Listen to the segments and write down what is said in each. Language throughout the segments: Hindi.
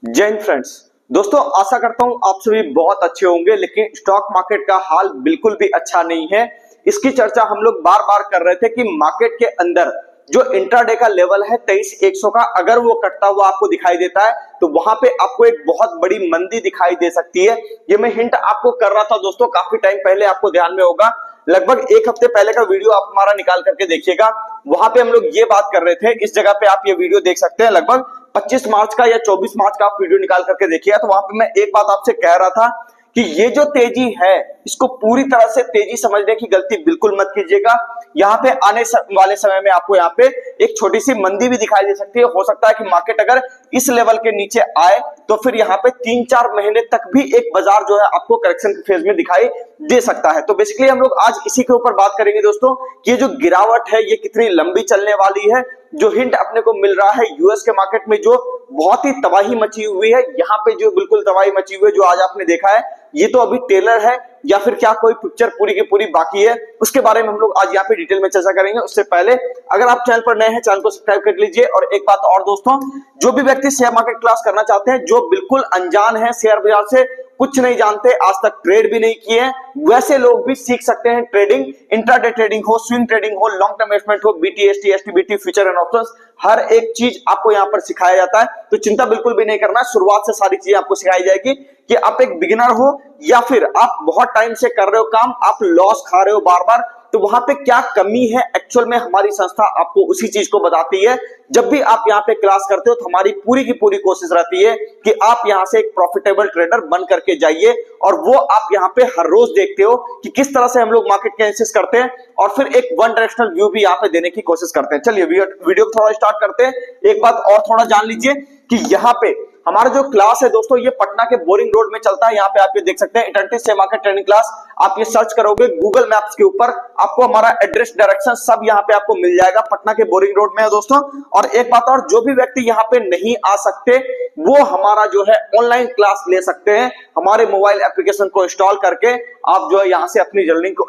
जय हिंद फ्रेंड्स। दोस्तों आशा करता हूं आप सभी बहुत अच्छे होंगे, लेकिन स्टॉक मार्केट का हाल बिल्कुल भी अच्छा नहीं है। इसकी चर्चा हम लोग बार बार कर रहे थे कि मार्केट के अंदर जो इंट्राडे का लेवल है 23,100 का, अगर वो कटता हुआ आपको दिखाई देता है तो वहां पे आपको एक बहुत बड़ी मंदी दिखाई दे सकती है। ये मैं हिंट आपको कर रहा था दोस्तों काफी टाइम पहले, आपको ध्यान में होगा लगभग एक हफ्ते पहले का वीडियो आप हमारा निकाल करके देखिएगा। वहां पे हम लोग ये बात कर रहे थे, इस जगह पे आप ये वीडियो देख सकते हैं, लगभग 25 मार्च का या 24 मार्च का आप वीडियो निकाल करके देखिएगा। तो वहां पे मैं एक बात आपसे कह रहा था कि ये जो तेजी है इसको पूरी तरह से तेजी समझने की गलती बिल्कुल मत कीजिएगा। यहाँ पे आने वाले समय में आपको यहाँ पे एक छोटी सी मंदी भी दिखाई दे सकती है। हो सकता है कि मार्केट अगर इस लेवल के नीचे आए तो फिर यहाँ पे 3-4 महीने तक भी एक बाजार जो है आपको करेक्शन फेज में दिखाई दे सकता है। तो बेसिकली हम लोग आज इसी के ऊपर बात करेंगे दोस्तों कि ये जो गिरावट है ये कितनी लंबी चलने वाली है। जो हिंट अपने को मिल रहा है यूएस के मार्केट में जो बहुत ही तबाही मची हुई है, यहाँ पे जो बिल्कुल तबाही मची हुई है जो आज आपने देखा है, ये तो अभी टेलर है या फिर क्या कोई पिक्चर पूरी की पूरी बाकी है, उसके बारे में हम लोग आज यहाँ पे डिटेल में चर्चा करेंगे। उससे पहले अगर आप चैनल पर नए हैं चैनल को सब्सक्राइब कर लीजिए। और एक बात और दोस्तों, जो भी व्यक्ति शेयर मार्केट क्लास करना चाहते हैं, जो बिल्कुल अनजान है, शेयर बाजार से कुछ नहीं जानते, आज तक ट्रेड भी नहीं किए हैं, वैसे लोग भी सीख सकते हैं ट्रेडिंग। इंट्राडे ट्रेडिंग हो, स्विंग ट्रेडिंग हो, लॉन्ग टर्म इन्वेस्टमेंट हो, BT ST STBT future and options, हर एक चीज आपको यहाँ पर सिखाया जाता है। तो चिंता बिल्कुल भी नहीं करना है, शुरुआत से सारी चीजें आपको सिखाई जाएगी कि आप एक बिगिनर हो या फिर आप बहुत टाइम से कर रहे हो काम, आप लॉस खा रहे हो बार बार, तो वहां पे क्या कमी है एक्चुअल में हमारी संस्था आपको उसी चीज को बताती है। जब भी आप यहाँ पे क्लास करते हो तो हमारी पूरी की पूरी कोशिश रहती है कि आप यहाँ से एक प्रॉफिटेबल ट्रेडर बन करके जाइए। और वो आप यहाँ पे हर रोज देखते हो कि किस तरह से हम लोग मार्केट के एनालिसिस करते हैं और फिर एक वन डायरेक्शनल व्यू भी यहाँ पे देने की कोशिश करते हैं। चलिए वीडियो को थोड़ा स्टार्ट करते हैं। एक बात और थोड़ा जान लीजिए कि यहाँ पे हमारा जो क्लास है दोस्तों ये पटना के बोरिंग रोड में चलता है। यहाँ पे आप ये देख सकते हैं eternity share market training class. आप ये सर्च करोगे गूगल मैप्स के ऊपर, आपको हमारा एड्रेस डायरेक्शन सब यहाँ पे आपको मिल जाएगा। पटना के बोरिंग रोड में है दोस्तों। और एक बात और, जो भी व्यक्ति यहाँ पे नहीं आ सकते वो हमारा जो है ऑनलाइन क्लास ले सकते हैं। हमारे मोबाइल एप्लीकेशन को इंस्टॉल करके आप जो है यहाँ से अपनी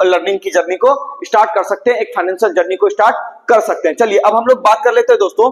लर्निंग की जर्नी को स्टार्ट कर सकते हैं, एक फाइनेंशियल जर्नी को स्टार्ट कर सकते हैं। चलिए अब हम लोग बात कर लेते हैं दोस्तों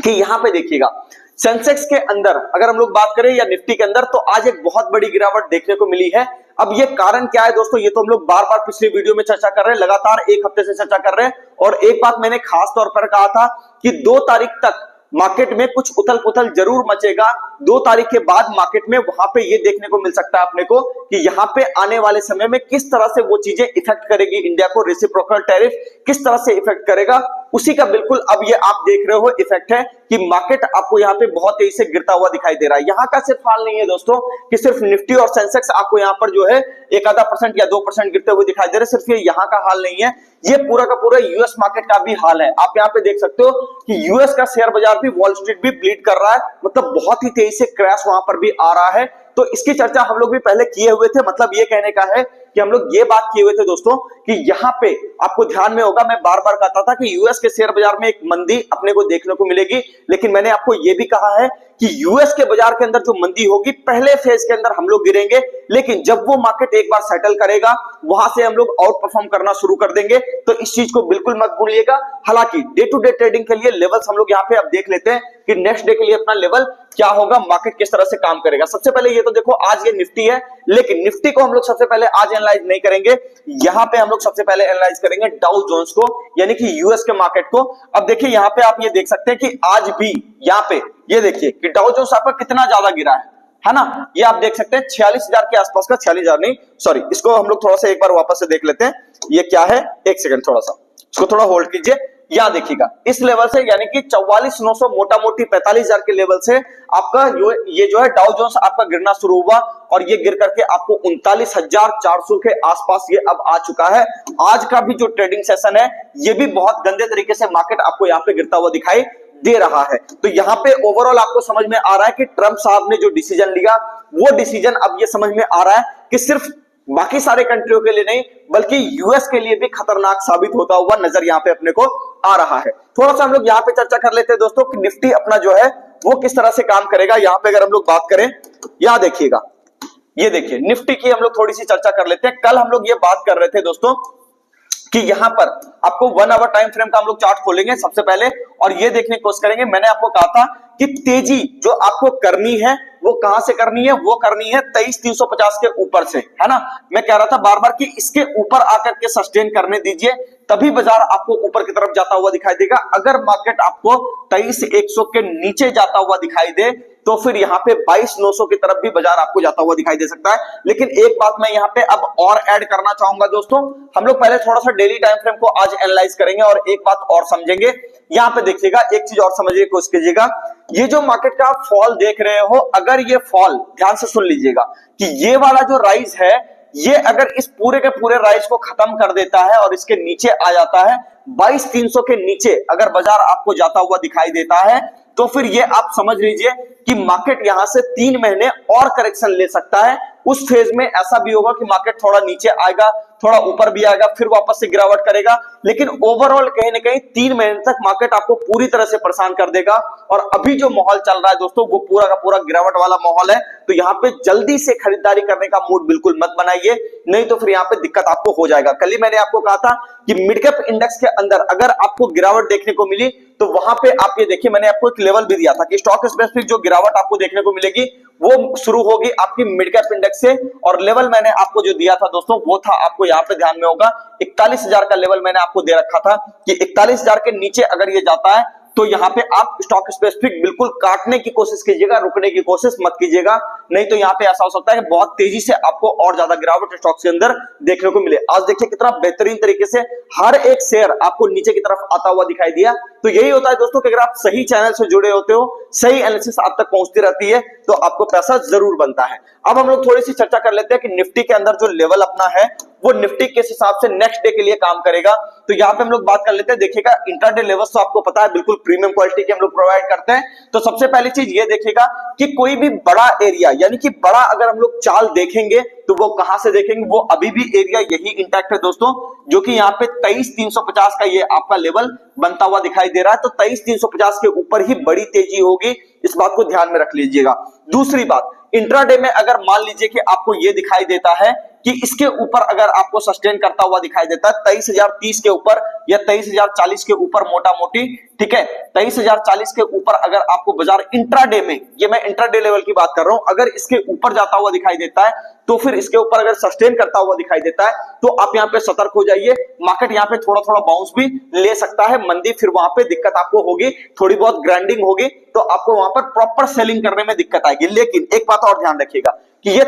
कि यहाँ पे देखिएगा सेंसेक्स के अंदर अगर हम लोग बात करें या निफ्टी के अंदर, तो आज एक बहुत बड़ी गिरावट देखने को मिली है। अब ये कारण क्या है दोस्तों, ये तो हम लोग बार बार पिछले वीडियो में चर्चा कर रहे हैं, लगातार एक हफ्ते से चर्चा कर रहे हैं। और एक बात मैंने खास तौर पर कहा था कि 2 तारीख तक मार्केट में कुछ उथल पुथल जरूर मचेगा। 2 तारीख के बाद मार्केट में वहां पे ये देखने को मिल सकता है अपने को कि यहाँ पे आने वाले समय में किस तरह से वो चीजें इफेक्ट करेगी इंडिया को। रेसिप्रोकल टैरिफ किस तरह से इफेक्ट करेगा, उसी का बिल्कुल अब ये आप देख रहे हो इफेक्ट है कि मार्केट आपको यहाँ पे बहुत तेजी से गिरता हुआ दिखाई दे रहा है। यहाँ का सिर्फ हाल नहीं है दोस्तों कि सिर्फ निफ्टी और सेंसेक्स आपको यहाँ पर जो है 1-आधा% या 2% गिरते हुए दिखाई दे रहे, सिर्फ ये यहाँ का हाल नहीं है, ये पूरा का पूरा यूएस मार्केट का भी हाल है। आप यहाँ पे देख सकते हो कि यूएस का शेयर बाजार भी, वॉल स्ट्रीट भी ब्लीड कर रहा है, मतलब बहुत ही तेजी से क्रैश वहां पर भी आ रहा है। तो इसकी चर्चा हम लोग भी पहले किए हुए थे। मतलब ये कहने का है कि हम लोग ये बात किए हुए थे दोस्तों कि यहाँ पे आपको ध्यान में होगा, मैं बार बार कहता था कि यूएस के शेयर बाजार में एक मंदी अपने को देखने को मिलेगी, लेकिन मैंने आपको ये भी कहा है कि यूएस के बाजार के अंदर जो मंदी होगी पहले फेज के अंदर हम लोग गिरेंगे, लेकिन जब वो मार्केट एक बार सेटल करेगा वहां से हम लोग आउट परफॉर्म करना शुरू कर देंगे। तो इस चीज को बिल्कुल मत भूलिएगा। हालांकि डे टू डे ट्रेडिंग के लिए लेवल्स हम लोग यहाँ पे अब देख लेते हैं कि नेक्स्ट डे के लिए अपना लेवल क्या होगा, मार्केट किस तरह से काम करेगा। सबसे पहले ये तो देखो आज ये निफ्टी है, लेकिन निफ्टी को हम लोग सबसे पहले आज एनालाइज नहीं करेंगे। यहाँ पे हम लोग सबसे पहले एनालाइज करेंगे डाउ जोन्स को, यानी कि यूएस के मार्केट को। अब देखिए यहाँ पे आप ये देख सकते हैं कि आज भी यहाँ पे ये देखिए कि डाउ जोन्स आपका कितना ज्यादा गिरा है ना। ये आप देख सकते हैं 46,000 के आसपास का, 46,000 नहीं सॉरी, इसको हम लोग थोड़ा सा एक बार वापस से देख लेते हैं। ये क्या है, एक सेकंड थोड़ा सा इसको थोड़ा होल्ड कीजिए। या देखिएगा इस लेवल से यानी कि 44,900 मोटा मोटी 45,000 के लेवल से आपका ये जो है डाउ जोन्स आपका गिरना शुरू हुआ और ये गिर करके आपको 39,400 के आसपास ये अब आ चुका है। आज का भी जो ट्रेडिंग सेशन है ये भी बहुत गंदे तरीके से मार्केट आपको यहाँ पे गिरता हुआ दिखाई दे रहा है। तो यहाँ पे ओवरऑल आपको समझ में आ रहा है कि ट्रंप साहब ने जो डिसीजन लिया वो डिसीजन अब ये समझ में आ रहा है कि सिर्फ बाकी सारे कंट्रियों के लिए नहीं बल्कि यूएस के लिए भी खतरनाक साबित होता हुआ नजर यहाँ पे अपने को आ रहा है। थोड़ा सा हम लोग यहाँ पे चर्चा कर लेते हैं दोस्तों कि निफ्टी अपना जो है वो किस तरह से काम करेगा। यहाँ पे अगर हम लोग बात करें, यहाँ देखिएगा, ये देखिए निफ्टी की हम लोग थोड़ी सी चर्चा कर लेते हैं। कल हम लोग ये बात कर रहे थे दोस्तों कि यहां पर आपको 1 आवर टाइम फ्रेम का हम लोग चार्ट खोलेंगे सबसे पहले और ये देखने की कोशिश करेंगे। मैंने आपको कहा था कि तेजी जो आपको करनी है वो कहां से करनी है, वो करनी है 23,350 के ऊपर से, है ना। मैं कह रहा था बार बार कि इसके ऊपर आकर के सस्टेन करने दीजिए, तभी बाजार आपको ऊपर की तरफ जाता हुआ दिखाई देगा। अगर मार्केट आपको 23,100 के नीचे जाता हुआ दिखाई दे तो फिर यहाँ पे 22,900 की तरफ भी बाजार आपको जाता हुआ दिखाई दे सकता है। लेकिन एक बात मैं यहाँ पे अब और ऐड करना चाहूंगा दोस्तों, हम लोग पहले थोड़ा सा डेली टाइम फ्रेम को आज एनालाइज करेंगे और एक बात और समझेंगे। यहाँ पे देखिएगा, एक चीज और समझने की कोशिश कीजिएगा, ये जो मार्केट का फॉल देख रहे हो, अगर ये फॉल ध्यान से सुन लीजिएगा कि ये वाला जो राइज है, ये अगर इस पूरे के पूरे राइज को खत्म कर देता है और इसके नीचे आ जाता है 22,300 के नीचे अगर बाजार आपको जाता हुआ दिखाई देता है, तो फिर ये आप समझ लीजिए कि मार्केट यहां से 3 महीने और करेक्शन ले सकता है। उस फेज में ऐसा भी होगा कि मार्केट थोड़ा नीचे आएगा, थोड़ा ऊपर भी आएगा, फिर वापस से गिरावट करेगा, लेकिन ओवरऑल कहीं ना कहीं 3 महीने तक मार्केट आपको पूरी तरह से परेशान कर देगा। और अभी जो माहौल चल रहा है दोस्तों, वो पूरा का पूरा गिरावट वाला माहौल है। तो यहाँ पे जल्दी से खरीदारी करने का मूड बिल्कुल मत बनाइए, नहीं तो फिर यहाँ पे दिक्कत आपको हो जाएगा। कल ही मैंने आपको कहा था कि मिड कैप इंडेक्स के अंदर अगर आपको गिरावट देखने को मिली तो वहां पे आप ये देखिए, मैंने आपको एक लेवल भी दिया था कि स्टॉक स्पेसिफिक जो गिरावट आपको देखने को मिलेगी वो शुरू होगी आपकी मिड कैप इंडेक्स से। और लेवल मैंने आपको जो दिया था दोस्तों, वो था, आपको यहाँ पे ध्यान में होगा, 41,000 का लेवल मैंने आपको दे रखा था कि 41,000 के नीचे अगर ये जाता है तो यहाँ पे आप स्टॉक स्पेसिफिक बिल्कुल काटने की कोशिश कीजिएगा, रुकने की कोशिश मत कीजिएगा, नहीं तो यहाँ पे ऐसा हो सकता है कि बहुत तेजी से आपको और ज्यादा गिरावट स्टॉक के अंदर देखने को मिले। आज देखिए कितना बेहतरीन तरीके से हर एक शेयर आपको नीचे की तरफ आता हुआ दिखाई दिया। तो यही होता है दोस्तों कि अगर आप सही चैनल से जुड़े होते हो, सही एनालिसिस आप तक पहुंचती रहती है, तो आपको पैसा जरूर बनता है। अब हम लोग थोड़ी सी चर्चा कर लेते हैं कि निफ्टी के अंदर जो लेवल अपना है वो निफ्टी किस हिसाब से नेक्स्ट डे के लिए काम करेगा। तो यहाँ पे हम लोग बात कर लेते हैं। देखिएगा, इंट्राडे लेवल्स तो आपको पता है बिल्कुल प्रीमियम क्वालिटी के हम लोग प्रोवाइड करते हैं। तो सबसे पहली चीज ये देखिएगा कि कोई भी बड़ा एरिया, यानी कि बड़ा अगर हम लोग चाल देखेंगे तो वो कहां से देखेंगे, वो अभी भी एरिया यही इंटैक्ट है दोस्तों, जो कि यहाँ पे 23,350 का ये आपका लेवल बनता हुआ दिखाई दे रहा है। तो 23,350 के ऊपर ही बड़ी तेजी होगी, इस बात को ध्यान में रख लीजिएगा। दूसरी बात, इंट्राडे में अगर मान लीजिए कि आपको ये दिखाई देता है कि इसके ऊपर अगर आपको सस्टेन करता हुआ दिखाई देता है 23,030 के ऊपर या 23,040 के ऊपर, मोटा मोटी, ठीक है, 23,040 के ऊपर अगर आपको बाजार इंट्राडे में, ये मैं इंट्राडे लेवल की बात कर रहा हूं, अगर इसके ऊपर जाता हुआ दिखाई देता है तो फिर इसके ऊपर अगर सस्टेन करता हुआ दिखाई देता है तो आप यहां पे सतर्क हो जाइए। मार्केट यहां पे थोड़ा थोड़ा बाउंस भी ले सकता है, मंदी, फिर वहां पे दिक्कत आपको होगी, थोड़ी बहुत ग्राइंडिंग होगी, तो आपको वहां पर प्रॉपर सेलिंग करने में दिक्कत आएगी। लेकिन एक बात और ध्यान रखिएगा कि ये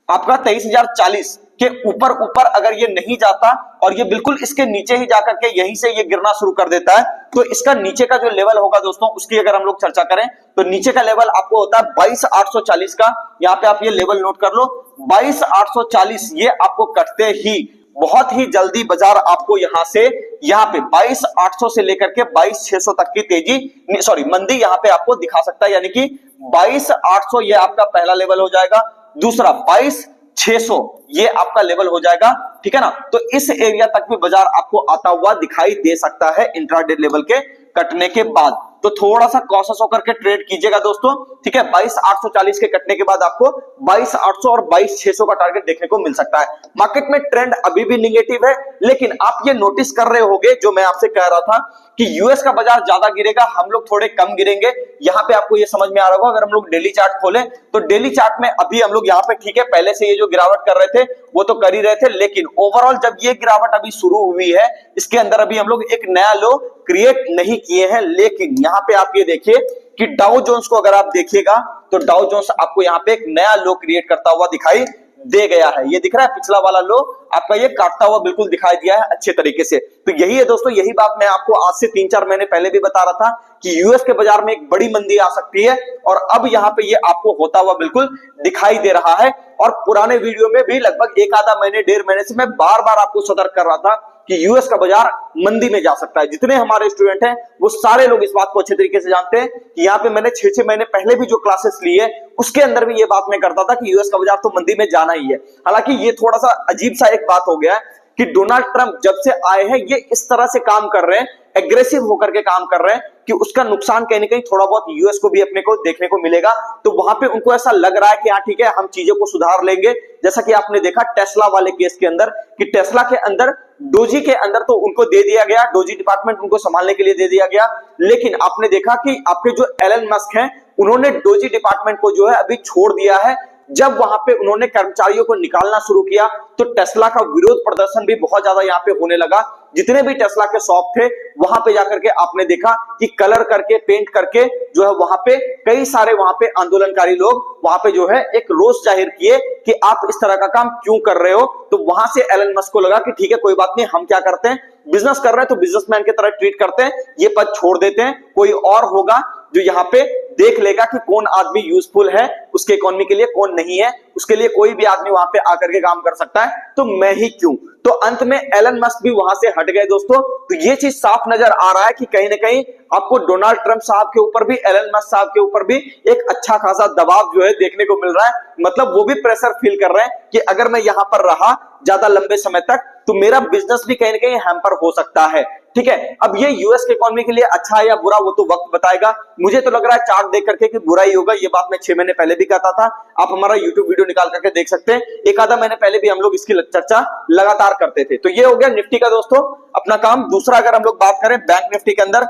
23,040 के ऊपर अगर ये नहीं जाता और ये बिल्कुल इसके नीचे ही जाकर के यहीं से ये गिरना शुरू कर देता है, तो इसका नीचे का जो लेवल होगा दोस्तों, उसकी अगर हम लोग चर्चा करें तो नीचे का लेवल आपको होता है 22,840 का। यहाँ पे आप ये लेवल नोट कर लो, 22,840, ये आपको कटते ही बहुत ही जल्दी बाजार आपको यहां से, यहाँ पे 22,800 से लेकर के 22,600 तक की तेजी, सॉरी मंदी यहाँ पे आपको दिखा सकता है। यानी कि 22,800 ये आपका पहला लेवल हो जाएगा, दूसरा 22,600 ये आपका लेवल हो जाएगा, ठीक है ना। तो इस एरिया तक भी बाजार आपको आता हुआ दिखाई दे सकता है इंट्राडे लेवल के कटने के बाद। तो थोड़ा सा कॉशियस होकर के ट्रेड कीजिएगा दोस्तों, ठीक है। 22,840 के कटने के बाद आपको 22,800 और 22,600 का टारगेट देखने को मिल सकता है। मार्केट में ट्रेंड अभी भी निगेटिव है, लेकिन आप ये नोटिस कर रहे होंगे जो मैं आपसे कह रहा था कि यूएस का बाजार ज्यादा गिरेगा, हम लोग थोड़े कम गिरेंगे। यहाँ पे आपको ये समझ में आ रहा होगा, अगर हम लोग डेली चार्ट खोलें तो डेली चार्ट में अभी हम लोग यहाँ पे, ठीक है, पहले से ये जो गिरावट कर रहे थे वो तो कर ही रहे थे, लेकिन ओवरऑल जब ये गिरावट अभी शुरू हुई है, इसके अंदर अभी हम लोग एक नया लो क्रिएट नहीं किए हैं। लेकिन यहाँ पे आप ये देखिए कि डाउ जोन्स को अगर आप देखिएगा तो डाउ जोन्स आपको यहाँ पे एक नया लो क्रिएट करता हुआ दिखाई दे गया है। ये दिख रहा है, पिछला वाला लो आपका ये काटता हुआ बिल्कुल दिखाई दिया है अच्छे तरीके से। तो यही है दोस्तों, यही बात मैं आपको आज से 3-4 महीने पहले भी बता रहा था कि यूएस के बाजार में एक बड़ी मंदी आ सकती है, और अब यहाँ पे ये आपको होता हुआ बिल्कुल दिखाई दे रहा है। और पुराने वीडियो में भी लगभग 1 आधा महीने, 1.5 महीने से मैं बार बार आपको सतर्क कर रहा था कि यूएस का बाजार मंदी में जा सकता है। जितने हमारे स्टूडेंट हैं वो सारे लोग इस बात को अच्छे तरीके से जानते हैं कि यहाँ पे मैंने 6-6 महीने पहले भी जो क्लासेस ली है उसके अंदर भी ये बात मैं करता था कि यूएस का बाजार तो मंदी में जाना ही है। हालांकि ये थोड़ा सा अजीब सा एक बात हो गया है कि डोनाल्ड ट्रंप जब से आए हैं ये इस तरह से काम कर रहे हैं, एग्रेसिव होकर के काम कर रहे हैं कि उसका नुकसान कहीं ना कहीं थोड़ा बहुत यूएस को भी अपने को देखने को मिलेगा। तो वहां पे उनको ऐसा लग रहा है कि हाँ ठीक है, हम चीजों को सुधार लेंगे। जैसा कि आपने देखा टेस्ला वाले केस के अंदर कि टेस्ला के अंदर डोजी के अंदर तो उनको दे दिया गया, डोजी डिपार्टमेंट उनको संभालने के लिए दे दिया गया, लेकिन आपने देखा कि आपके जो एलन मस्क हैं उन्होंने डोजी डिपार्टमेंट को जो है अभी छोड़ दिया है। जब वहां पे उन्होंने कर्मचारियों को निकालना शुरू किया तो टेस्ला का विरोध प्रदर्शन भी बहुत ज्यादा यहाँ पे होने लगा। जितने भी टेस्ला के शॉप थे वहां पे जाकर के आपने देखा कि कलर करके पेंट करके जो है वहां पे कई सारे वहां पे आंदोलनकारी लोग वहां पे जो है एक रोष जाहिर किए कि आप इस तरह का काम क्यों कर रहे हो। तो वहां से एलन मस्क को लगा कि ठीक है कोई बात नहीं, हम क्या करते हैं, बिजनेस कर रहे हैं तो बिजनेसमैन की तरह ट्रीट करते हैं, ये पद छोड़ देते हैं, कोई और होगा जो यहाँ पे देख लेगा कि कौन आदमी यूजफुल है उसके इकोनॉमी के लिए, कौन नहीं है, उसके लिए कोई भी आदमी वहां पे आकर के काम कर सकता है, तो मैं ही क्यों। तो अंत में एलन मस्क भी वहां से हट गए दोस्तों। तो ये चीज साफ नजर आ रहा है कि कहीं ना कहीं आपको डोनाल्ड ट्रंप साहब के ऊपर भी, एलन मस्क साहब के ऊपर भी एक अच्छा खासा दबाव जो है देखने को मिल रहा है। मतलब वो भी प्रेशर फील कर रहे हैं कि अगर मैं यहां पर रहा ज्यादा लंबे समय तक तो मेरा बिजनेस भी कहीं ना कहीं हैम्पर हो सकता है। ठीक है, अब ये यूएस के इकोनॉमी के लिए अच्छा है या बुरा वो तो वक्त बताएगा। मुझे तो लग रहा है चार्ट देख करके कि बुरा ही होगा। ये बात मैं 6 महीने पहले भी कहता था, आप हमारा यूट्यूब वीडियो निकाल करके देख सकते हैं। एक आधा महीने पहले भी हम लोग इसकी चर्चा लगातार करते थे। तो ये हो गया निफ्टी का दोस्तों अपना काम। दूसरा अगर हम लोग बात करें बैंक निफ्टी के अंदर,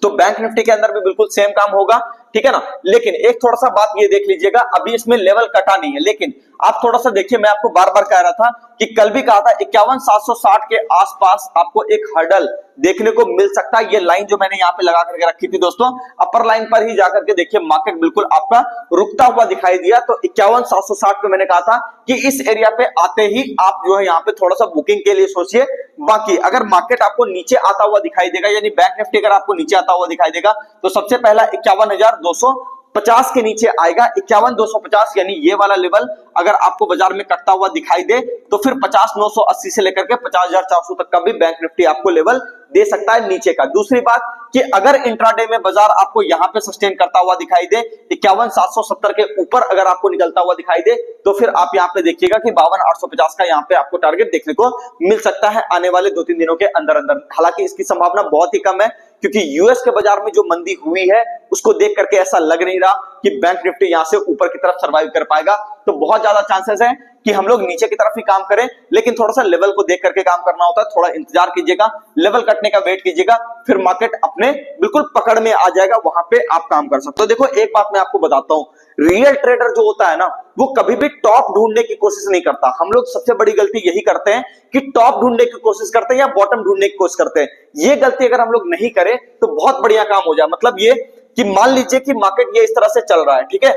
तो बैंक निफ्टी के अंदर भी बिल्कुल सेम काम होगा, ठीक है ना। लेकिन एक थोड़ा सा बात ये देख लीजिएगा, अभी इसमें लेवल कटा नहीं है, लेकिन आप थोड़ा सा देखिए, मैं आपको बार बार कह रहा था कि कल भी कहा था 51,760 के आसपास आपको एक हर्डल देखने को मिल सकता है। ये लाइन जो मैंने यहाँ पे लगा करके रखी थी दोस्तों, अपर लाइन पर ही जाकर के देखिए मार्केट बिल्कुल आपका रुकता हुआ दिखाई दिया। तो 51,760 पे मैंने कहा था कि इस एरिया पे आते ही आप जो है यहाँ पे थोड़ा सा बुकिंग के लिए सोचिए। बाकी अगर मार्केट आपको नीचे आता हुआ दिखाई देगा, यानी बैंक निफ्टी अगर आपको नीचे आता हुआ दिखाई देगा, तो सबसे पहला 51,250 के नीचे आएगा। 51,250 यानी ये वाला लेवल अगर आपको बाजार में कटता हुआ दिखाई दे तो फिर 50,980 से लेकर के 50,400 तक का भी बैंक निफ्टी आपको लेवल दे सकता है नीचे का। दूसरी बात कि अगर इंट्राडे में बाजार आपको यहां पे सस्टेन करता हुआ दिखाई दे, 51,770 के ऊपर अगर आपको निकलता हुआ दिखाई दे, तो फिर आप यहां पे देखिएगा कि 52,850 का यहां पे आपको टारगेट देखने को मिल सकता है आने वाले 2-3 दिनों के अंदर अंदर। हालांकि इसकी संभावना बहुत ही कम है, क्योंकि यूएस के बाजार में जो मंदी हुई है उसको देख करके ऐसा लग नहीं रहा कि बैंक निफ्टी यहां से ऊपर की तरफ सर्वाइव कर पाएगा। तो बहुत ज्यादा चांसेस है कि हम लोग नीचे की तरफ ही काम करें, लेकिन थोड़ा सा लेवल को देख करके काम करना होता है। थोड़ा इंतजार कीजिएगा, लेवल कटने का वेट कीजिएगा, फिर मार्केट अपने बिल्कुल पकड़ में आ जाएगा, वहां पे आप काम कर सकते हो। देखो एक बात मैं आपको बताता हूं, रियल ट्रेडर जो होता है ना, वो कभी भी टॉप ढूंढने की कोशिश नहीं करता। हम लोग सबसे बड़ी गलती यही करते हैं कि टॉप ढूंढने की कोशिश करते हैं या बॉटम ढूंढने की कोशिश करते हैं। ये गलती अगर हम लोग नहीं करें तो बहुत बढ़िया काम हो जाए। मतलब ये कि मान लीजिए कि मार्केट ये इस तरह से चल रहा है, ठीक है,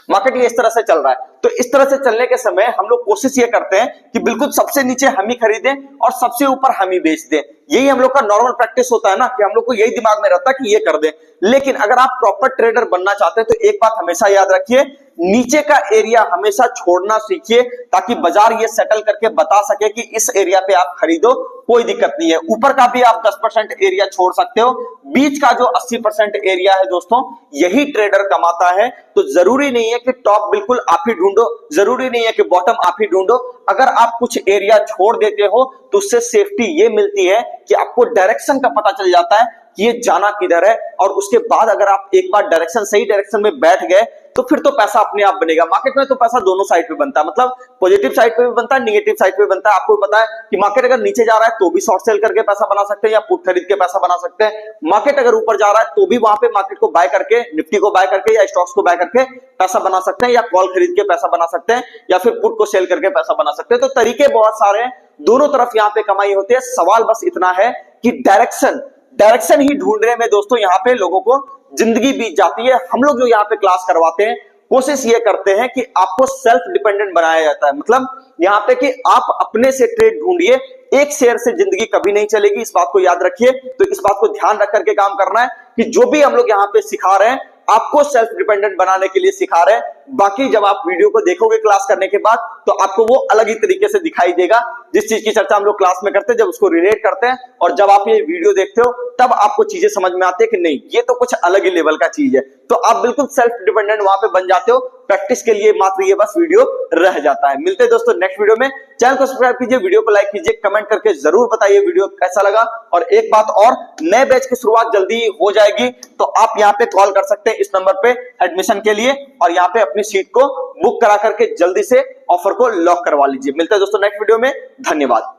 मार्केट ये इस तरह से चल रहा है, तो इस तरह से चलने के समय हम लोग कोशिश ये करते हैं कि बिल्कुल सबसे नीचे हम ही खरीदें और सबसे ऊपर हम ही बेच दें। यही हम लोग का नॉर्मल प्रैक्टिस होता है ना, कि हम लोग को यही दिमाग में रहता है कि ये कर दें। लेकिन अगर आप प्रॉपर ट्रेडर बनना चाहते हैं तो एक बात हमेशा याद रखिए, नीचे का एरिया हमेशा छोड़ना सीखिए, ताकि बाजार ये सेटल करके बता सके कि इस एरिया पे आप खरीदो, कोई दिक्कत नहीं है। ऊपर का भी आप 10% एरिया छोड़ सकते हो, बीच का जो 80% एरिया है दोस्तों, यही ट्रेडर कमाता है। तो जरूरी नहीं है कि टॉप बिल्कुल आप ही ढूंढो, जरूरी नहीं है कि बॉटम आप ही ढूंढो। अगर आप कुछ एरिया छोड़ देते हो तो उससे सेफ्टी ये मिलती है कि आपको डायरेक्शन का पता चल जाता है कि ये जाना किधर है, और उसके बाद अगर आप एक बार डायरेक्शन, सही डायरेक्शन में बैठ गए तो फिर तो पैसा अपने आप बनेगा। मार्केट में तो पैसा दोनों साइड पे बनता है, मतलब पॉजिटिव साइड पे भी बनता है, निगेटिव साइड पे भी बनता है। आपको पता है कि मार्केट अगर नीचे जा रहा है तो भी शॉर्ट सेल करके पैसा बना सकते हैं या पुट खरीद के पैसा बना सकते हैं। मार्केट अगर ऊपर जा रहा है तो भी वहां पे मार्केट को बाय करके, निफ्टी को बाय करके या स्टॉक्स को बाय करके पैसा बना सकते हैं, या कॉल खरीद के पैसा बना सकते हैं, या फिर पुट को सेल करके पैसा बना सकते हैं। तो तरीके बहुत सारे हैं, दोनों तरफ यहाँ पे कमाई होती है। सवाल बस इतना है कि डायरेक्शन ही ढूंढने में दोस्तों यहाँ पे लोगों को जिंदगी बीत जाती है। हम लोग जो यहाँ पे क्लास करवाते हैं, कोशिश ये करते हैं कि आपको सेल्फ डिपेंडेंट बनाया जाता है। मतलब यहाँ पे कि आप अपने से ट्रेड ढूंढिए, एक शेयर से जिंदगी कभी नहीं चलेगी, इस बात को याद रखिए। तो इस बात को ध्यान रख करके काम करना है कि जो भी हम लोग यहाँ पे सिखा रहे हैं आपको सेल्फ डिपेंडेंट बनाने के लिए सिखा रहे हैं। बाकी जब आप वीडियो को देखोगे क्लास करने के बाद तो आपको वो अलग ही तरीके से दिखाई देगा। जिस चीज की चर्चा हम लोग क्लास में करते हैं, जब उसको रिलेट करते हैं और जब आप ये वीडियो देखते हो तब आपको चीजें समझ में आती है कि नहीं ये तो कुछ अलग ही लेवल का चीज है। तो आप बिल्कुल सेल्फ डिपेंडेंट वहां पे बन जाते हो। प्रैक्टिस के लिए मात्र ये बस वीडियो रह जाता है। मिलते हैं दोस्तों नेक्स्ट वीडियो में। चैनल को सब्सक्राइब कीजिए, वीडियो को लाइक कीजिए, कमेंट करके जरूर बताइए वीडियो कैसा लगा। और एक बात और, नए बैच की शुरुआत जल्दी हो जाएगी, तो आप यहाँ पे कॉल कर सकते हैं इस नंबर पे एडमिशन के लिए, और यहाँ पे अपनी सीट को बुक करा करके जल्दी से ऑफर को लॉक करवा लीजिए। मिलते हैं दोस्तों नेक्स्ट वीडियो में। धन्यवाद।